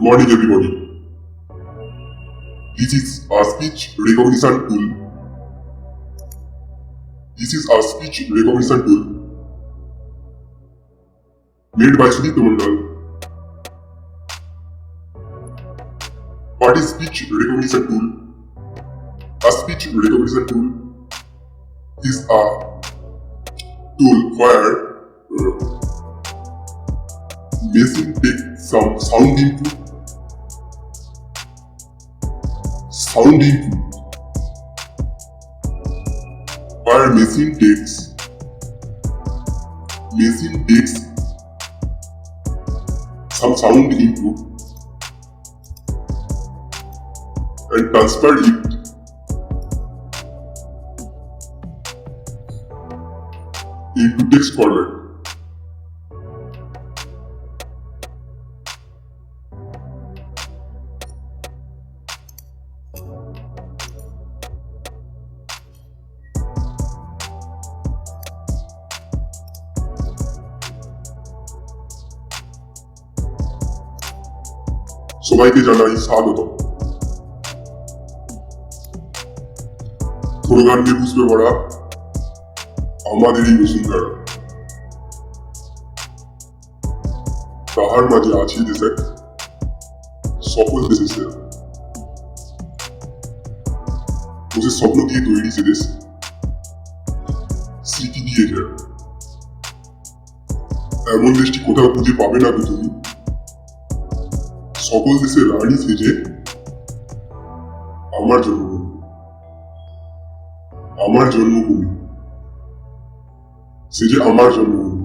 morning, everybody. This is our speech recognition tool. This is our speech recognition tool made by Sudip Mandal. What is speech recognition tool? A speech recognition tool is a tool where machine takes some sound input where machine takes some sound input and transfer it into text format. সবাইকে জানাই স্বাগত। Slogan দিয়ে পুষ্পে ভরা আমাদের এই বসুন্ধরা, তাহার মাঝে আছে দেশের সকল দেশের সেরা। বসে স্বপ্ন দিয়ে তৈরি সে দেশ, স্মৃতি দিয়ে যায়। এমন দেশটি কোথাও খুঁজে পাবে না তো তুমি, সকল দেশের রানী সেজে আমার জন্মভূমি সেজে আমার জন্মভূমি।